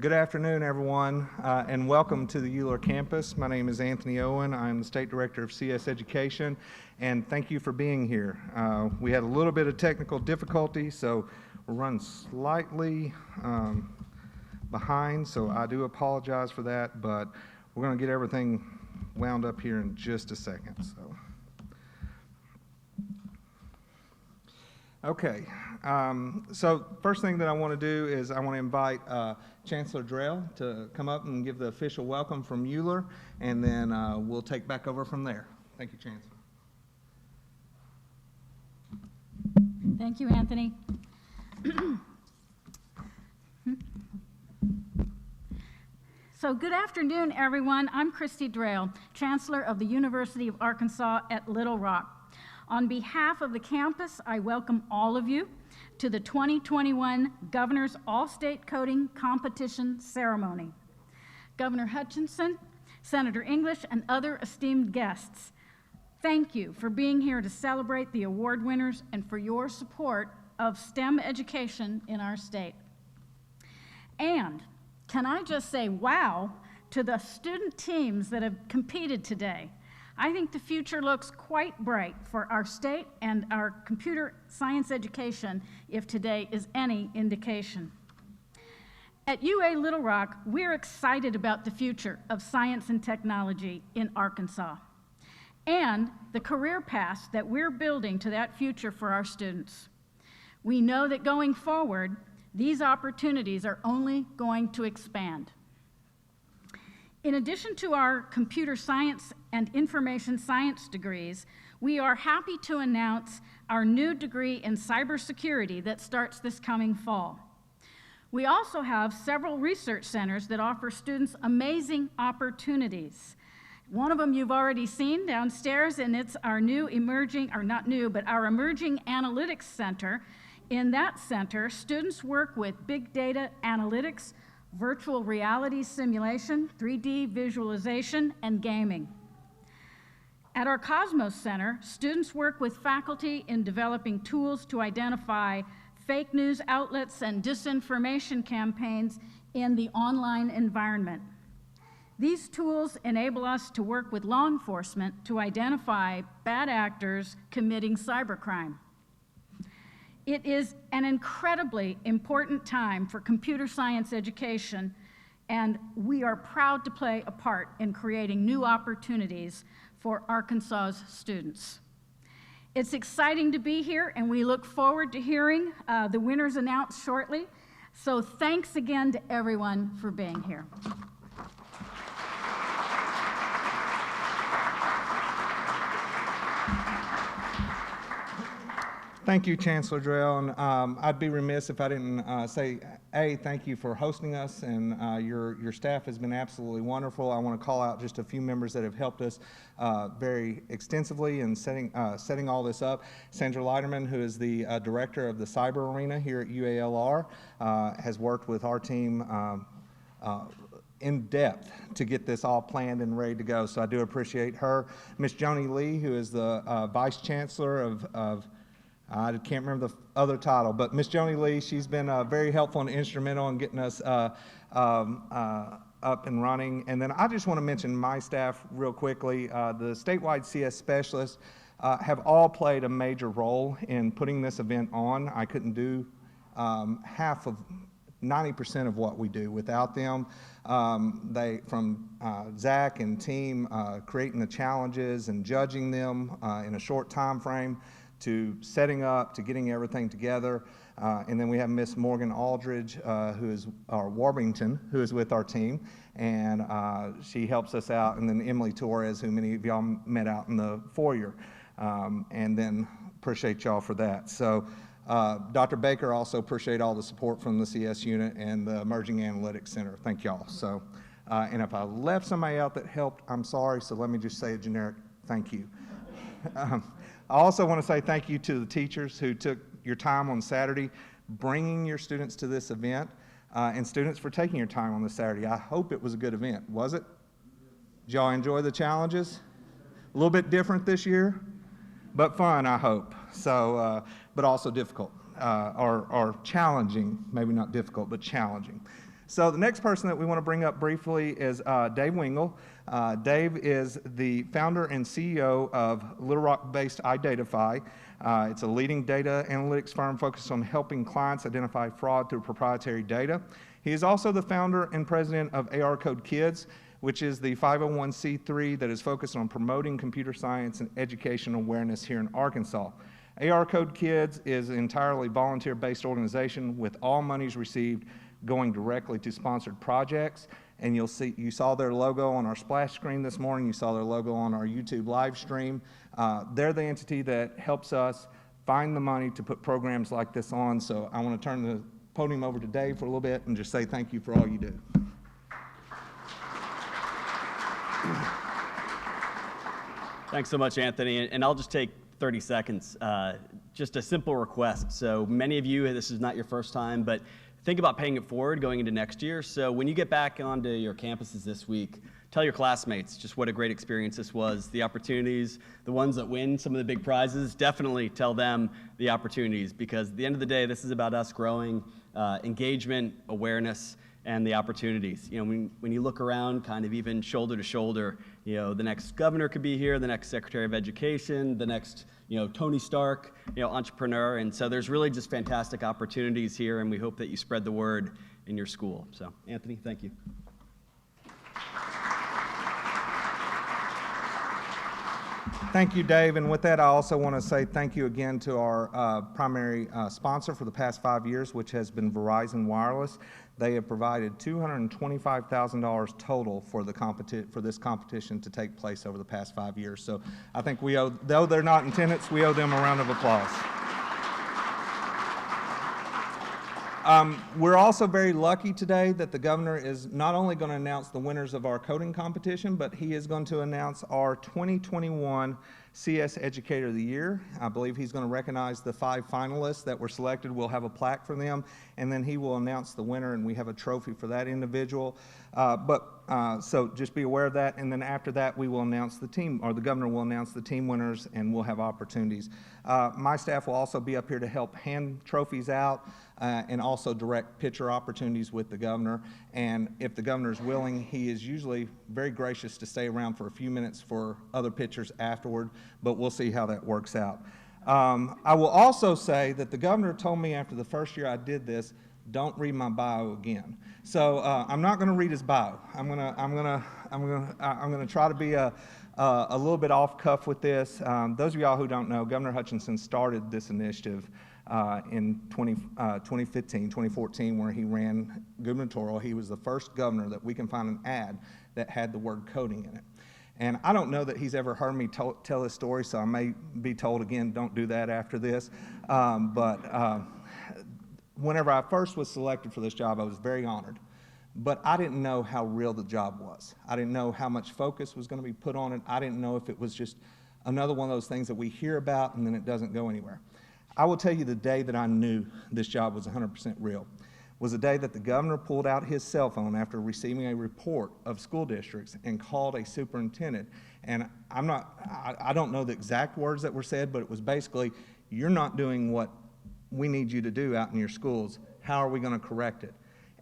Good afternoon, everyone, and welcome to the Euler campus. My name is Anthony Owen. I'm the State Director of CS Education, and thank you for being here. We had a little bit of technical difficulty, so we're running slightly behind, so I do apologize for that, but we're going to get everything wound up here in just a second. Okay, so first thing that I want to do is I want to invite Chancellor Drail to come up and give the official welcome from Euler, and then we'll take back over from there. Thank you, Chancellor. Thank you, Anthony. So good afternoon, everyone. I'm Christy Drail, Chancellor of the University of Arkansas at Little Rock. On behalf of the campus, I welcome all of you to the 2021 Governor's All-State Coding Competition Ceremony. Governor Hutchinson, Senator English, and other esteemed guests, thank you for being here to celebrate the award winners and for your support of STEM education in our state. And can I just say wow to the student teams that have competed today. I think the future looks quite bright for our state and our computer science education, if today is any indication. At UA Little Rock, we're excited about the future of science and technology in Arkansas and the career paths that we're building to that future for our students. We know that going forward, these opportunities are only going to expand. In addition to our computer science and information science degrees, we are happy to announce our new degree in cybersecurity that starts this coming fall. We also have several research centers that offer students amazing opportunities. One of them you've already seen downstairs, and it's our new emerging, or not new, but our emerging analytics center. In that center, students work with big data analytics, virtual reality simulation, 3D visualization, and gaming. At our Cosmos Center, students work with faculty in developing tools to identify fake news outlets and disinformation campaigns in the online environment. These tools enable us to work with law enforcement to identify bad actors committing cybercrime. It is an incredibly important time for computer science education, and we are proud to play a part in creating new opportunities for Arkansas's students. It's exciting to be here, and we look forward to hearing the winners announced shortly. So thanks again to everyone for being here. Thank you, Chancellor Drail, and I'd be remiss if I didn't say, thank you for hosting us, and your staff has been absolutely wonderful. I want to call out just a few members that have helped us very extensively in setting all this up. Sandra Leiterman, who is the director of the cyber arena here at UALR, has worked with our team in depth to get this all planned and ready to go, so I do appreciate her. Ms. Joni Lee, who is the Vice Chancellor of I can't remember the other title, but Ms. Joni Lee, she's been very helpful and instrumental in getting us up and running. And then I just want to mention my staff real quickly. The statewide CS specialists have all played a major role in putting this event on. I couldn't do half of 90% of what we do without them. From Zach and team creating the challenges and judging them in a short time frame, to setting up, to getting everything together. And then we have Miss Morgan Aldridge, who is our Warbington, who is with our team, and she helps us out. And then Emily Torres, who many of y'all met out in the foyer. And then appreciate y'all for that. So Dr. Baker, also appreciate all the support from the CS unit and the Emerging Analytics Center. Thank y'all. So, and if I left somebody out that helped, I'm sorry, so let me just say a generic thank you. I also want to say thank you to the teachers who took your time on Saturday bringing your students to this event, and students for taking your time on this Saturday. I hope it was a good event. Was it? Did y'all enjoy the challenges? A little bit different this year, but fun, I hope. So, but also difficult, or challenging, maybe not difficult, but challenging. So the next person that we want to bring up briefly is Dave Wingle. Dave is the founder and CEO of Little Rock-based Identify. It's a leading data analytics firm focused on helping clients identify fraud through proprietary data. He is also the founder and president of AR Code Kids, which is the 501c3 that is focused on promoting computer science and education awareness here in Arkansas. AR Code Kids is an entirely volunteer-based organization with all monies received going directly to sponsored projects. And you saw their logo on our splash screen this morning. You saw their logo on our YouTube live stream. They're the entity that helps us find the money to put programs like this on. So I want to turn the podium over to Dave for a little bit and just say thank you for all you do. Thanks so much, Anthony. And I'll just take 30 seconds. Just a simple request. So many of you, this is not your first time, but think about paying it forward going into next year. So when you get back onto your campuses this week, tell your classmates just what a great experience this was, the opportunities, the ones that win some of the big prizes, definitely tell them the opportunities, because at the end of the day, this is about us growing engagement, awareness, and the opportunities. You know, when you look around kind of even shoulder to shoulder, you know, the next governor could be here, the next Secretary of Education, the next, you know, Tony Stark, you know, entrepreneur. And so there's really just fantastic opportunities here, and we hope that you spread the word in your school. So, Anthony, thank you. Thank you, Dave. And with that, I also want to say thank you again to our primary sponsor for the past 5 years, which has been Verizon Wireless. They have provided $225,000 total for this competition to take place over the past 5 years. So I think we owe, though they're not in attendance, we owe them a round of applause. We're also very lucky today that the governor is not only going to announce the winners of our coding competition, but he is going to announce our 2021 CS Educator of the Year. I believe he's going to recognize the 5 finalists that were selected. We'll have a plaque for them, and then he will announce the winner, and we have a trophy for that individual. So just be aware of that, and then after that, we will announce the team, or the governor will announce the team winners, and we'll have opportunities. My staff will also be up here to help hand trophies out and also direct picture opportunities with the governor. And if the governor is willing, he is usually very gracious to stay around for a few minutes for other pictures afterward, but we'll see how that works out. I will also say that the governor told me after the first year I did this, don't read my bio again. So I'm not going to read his bio. I'm going to try to be a little bit off cuff with this. Those of y'all who don't know, Governor Hutchinson started this initiative in 2014, where he ran gubernatorial. He was the first governor that we can find an ad that had the word coding in it. And I don't know that he's ever heard me tell this story, so I may be told again, don't do that after this. Whenever I first was selected for this job, I was very honored. But I didn't know how real the job was. I didn't know how much focus was going to be put on it. I didn't know if it was just another one of those things that we hear about and then it doesn't go anywhere. I will tell you the day that I knew this job was 100% real was the day that the governor pulled out his cell phone after receiving a report of school districts and called a superintendent. And I don't know the exact words that were said, but it was basically, you're not doing what we need you to do out in your schools. How are we going to correct it?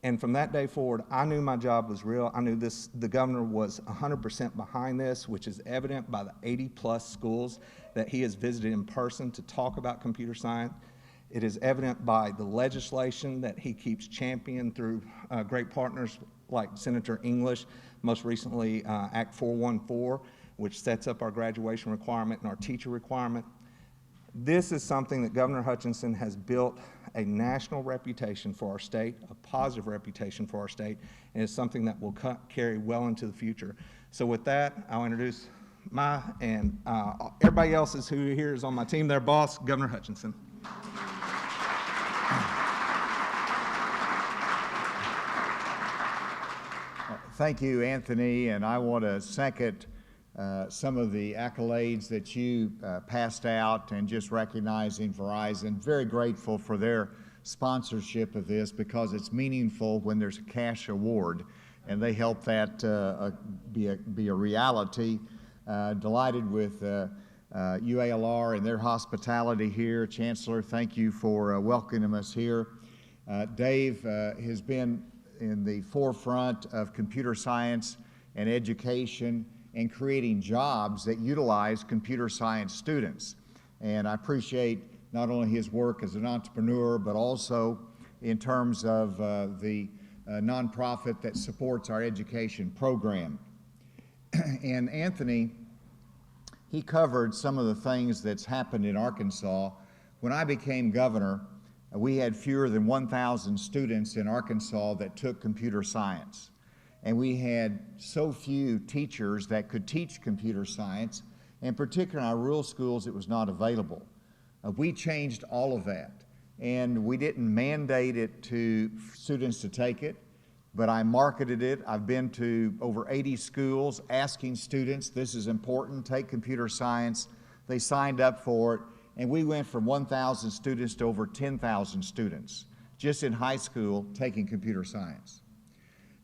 And from that day forward, I knew my job was real. I knew the governor was 100% behind this, which is evident by the 80+ schools that he has visited in person to talk about computer science. It is evident by the legislation that he keeps championing through great partners like Senator English, most recently Act 414, which sets up our graduation requirement and our teacher requirement. This is something that Governor Hutchinson has built a national reputation for our state, a positive reputation for our state, and it's something that will carry well into the future. So with that, I'll introduce and everybody else who here is on my team, their boss, Governor Hutchinson. Thank you, Anthony, and I want to second some of the accolades that you passed out, and just recognizing Verizon. Very grateful for their sponsorship of this, because it's meaningful when there's a cash award, and they help that be a reality. Delighted with UALR and their hospitality here. Chancellor, thank you for welcoming us here. Dave has been in the forefront of computer science and education and creating jobs that utilize computer science students. And I appreciate not only his work as an entrepreneur, but also in terms of the nonprofit that supports our education program. And Anthony, he covered some of the things that's happened in Arkansas. When I became governor, we had fewer than 1,000 students in Arkansas that took computer science. And we had so few teachers that could teach computer science, and particularly in our rural schools, it was not available. We changed all of that, and we didn't mandate it to students to take it, but I marketed it. I've been to over 80 schools asking students, this is important, take computer science. They signed up for it, and we went from 1,000 students to over 10,000 students, just in high school, taking computer science.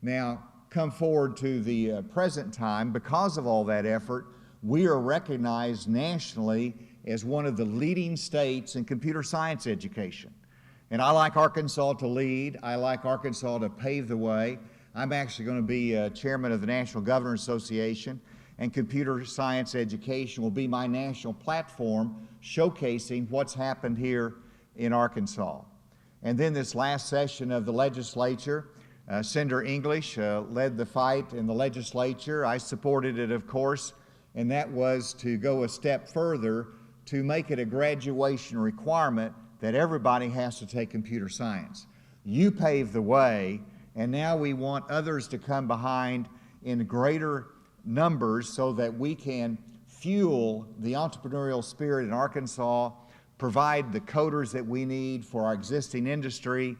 Now, come forward to the present time, because of all that effort, we are recognized nationally as one of the leading states in computer science education. And I like Arkansas to lead. I like Arkansas to pave the way. I'm actually going to be chairman of the National Governors Association, and computer science education will be my national platform showcasing what's happened here in Arkansas. And then this last session of the legislature, Senator English led the fight in the legislature. I supported it, of course, and that was to go a step further to make it a graduation requirement that everybody has to take computer science. You paved the way, and now we want others to come behind in greater numbers so that we can fuel the entrepreneurial spirit in Arkansas, provide the coders that we need for our existing industry,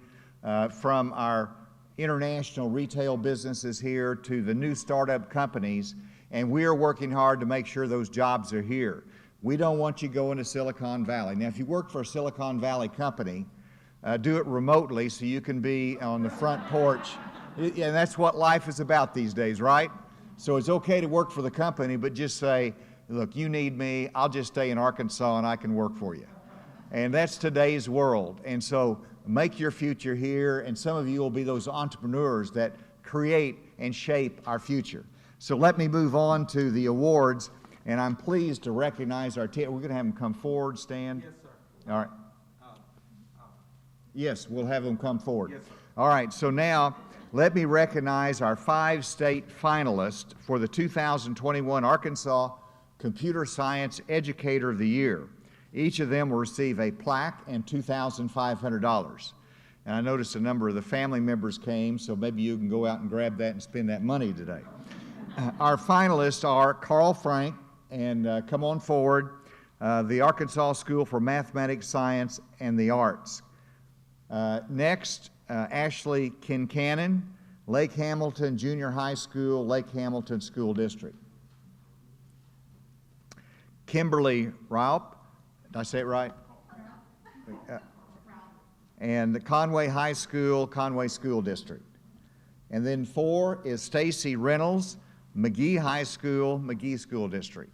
from our international retail businesses here to the new startup companies, and we are working hard to make sure those jobs are here. We don't want you going to Silicon Valley. Now, if you work for a Silicon Valley company, do it remotely so you can be on the front porch. And that's what life is about these days, right? So it's okay to work for the company, but just say, look, you need me, I'll just stay in Arkansas and I can work for you. And that's today's world. And so make your future here, and some of you will be those entrepreneurs that create and shape our future. So let me move on to the awards, and I'm pleased to recognize our team. We're going to have them come forward, stand? Yes, sir. All right. Yes, we'll have them come forward. Yes, sir. All right, so now let me recognize our 5 state finalists for the 2021 Arkansas Computer Science Educator of the Year. Each of them will receive a plaque and $2,500. And I noticed a number of the family members came, so maybe you can go out and grab that and spend that money today. Our finalists are Carl Frank, and come on forward, the Arkansas School for Mathematics, Science, and the Arts. Next, Ashley Kincannon, Lake Hamilton Junior High School, Lake Hamilton School District. Kimberly Raup, did I say it right? And the Conway High School, Conway School District. And then 4 is Stacy Reynolds, McGee High School, McGee School District.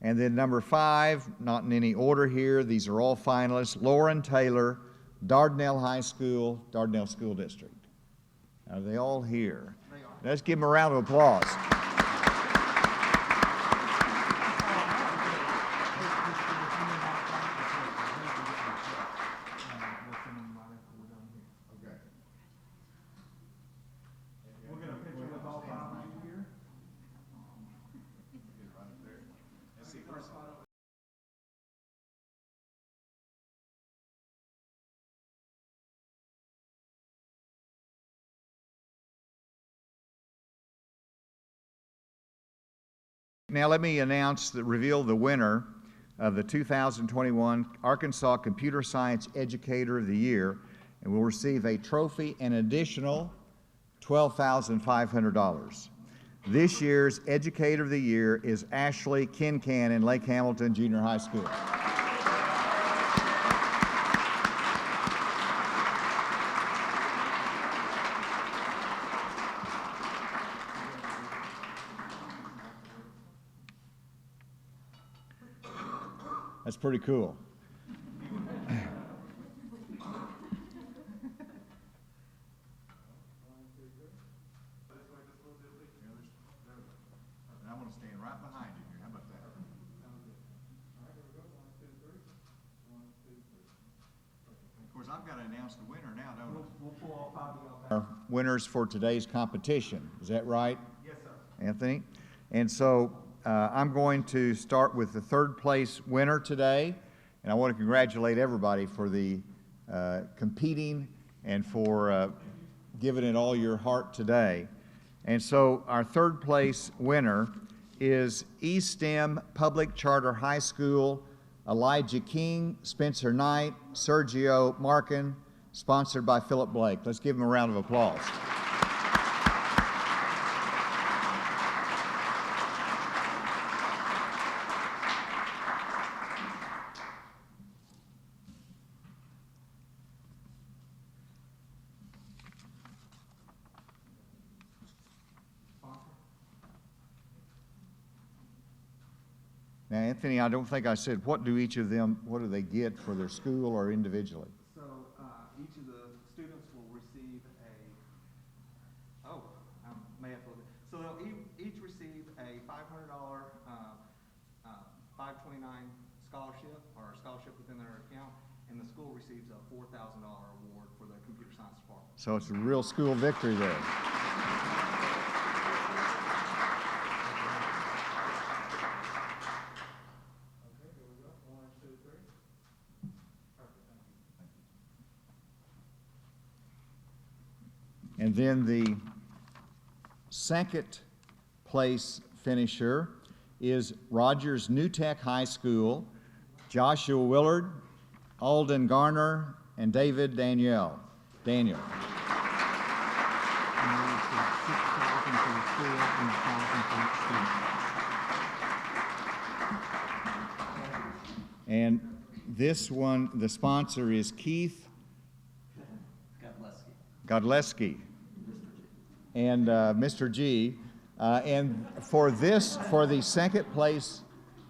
And then number 5, not in any order here, these are all finalists, Lauren Taylor, Dardanelle High School, Dardanelle School District. Are they all here? Let's give them a round of applause. Now let me reveal the winner of the 2021 Arkansas Computer Science Educator of the Year, and will receive a trophy and additional $12,500. This year's Educator of the Year is Ashley Kincannon, Lake Hamilton Junior High School. That's pretty cool. to stand right behind you here. How about that? Of course, I've got to announce the winner now, don't I? We'll pull all 5 of y'all back. Our winners for today's competition. Is that right, Yes, sir. Anthony? And so I'm going to start with the third place winner today. And I want to congratulate everybody for the competing and for giving it all your heart today. And so our third place winner is East-Stem Public Charter High School, Elijah King, Spencer Knight, Sergio Markin, sponsored by Philip Blake. Let's give him a round of applause. Now, Anthony, I don't think I said, what do each of them, what do they get for their school or individually? So each of the students will receive I may have to, so they'll each receive a $500 529 scholarship or a scholarship within their account, and the school receives a $4,000 award for the computer science department. So it's a real school victory there. And then the second place finisher is Rogers New Tech High School, Joshua Willard, Alden Garner, and David Daniel. And this one, the sponsor is Keith Godleski and Mr. G. And for the second place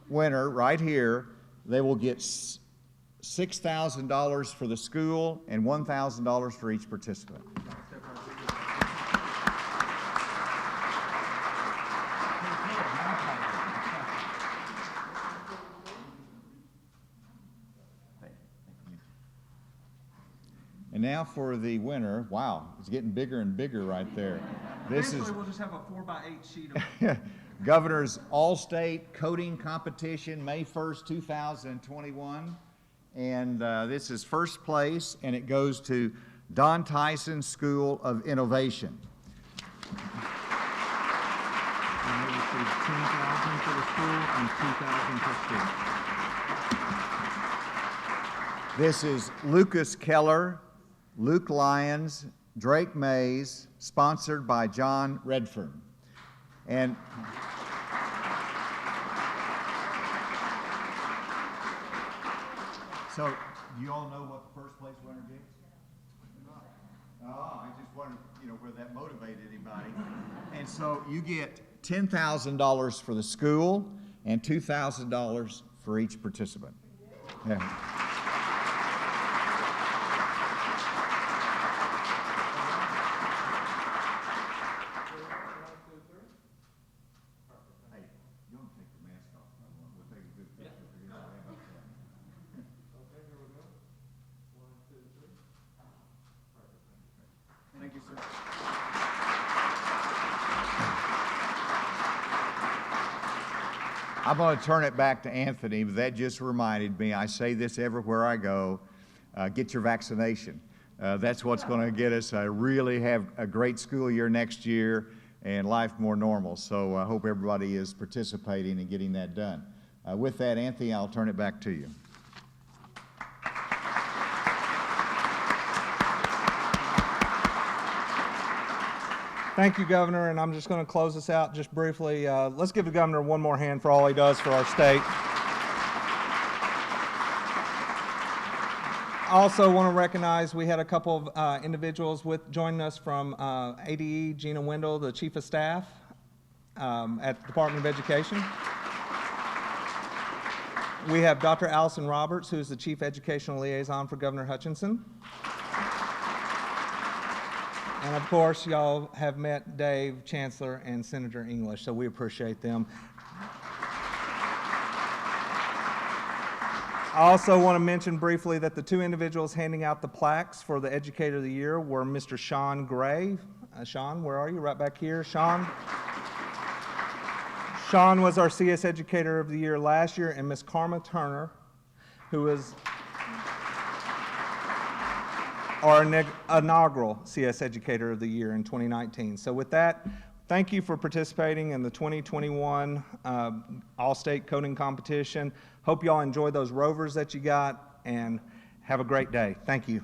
winner right here, they will get $6,000 for the school and $1,000 for each participant. And now for the winner. Wow, it's getting bigger and bigger right there. This Eventually, is we'll just have a 4x8 sheet of Governor's All-State Coding Competition, May 1st, 2021. And this is first place, and it goes to Don Tyson School of Innovation. And they receive $10,000 for the school and $2,000 per student. This is Lucas Keller, Luke Lyons, Drake Mays, sponsored by John Redfern. And so, do you all know what the first place winner gets? Oh, I just wondered, whether that motivated anybody. And so you get $10,000 for the school and $2,000 for each participant. Yeah. Thank you, sir. I'm going to turn it back to Anthony, but that just reminded me, I say this everywhere I go, get your vaccination. That's what's going to get us really have a great school year next year and life more normal. So I hope everybody is participating and getting that done. With that, Anthony, I'll turn it back to you. Thank you, Governor, and I'm just going to close this out just briefly. Let's give the Governor one more hand for all he does for our state. I also want to recognize we had a couple of individuals joining us from ADE, Gina Wendell, the Chief of Staff at the Department of Education. We have Dr. Allison Roberts, who is the Chief Educational Liaison for Governor Hutchinson. And of course, y'all have met Dave, Chancellor, and Senator English, so we appreciate them. I also want to mention briefly that the two individuals handing out the plaques for the Educator of the Year were Mr. Sean Gray. Sean, where are you? Right back here. Sean. Sean was our CS Educator of the Year last year, and Miss Karma Turner, who was our inaugural CS Educator of the Year in 2019. So with that, thank you for participating in the 2021 All-State Coding Competition. Hope you all enjoy those rovers that you got, and have a great day. Thank you.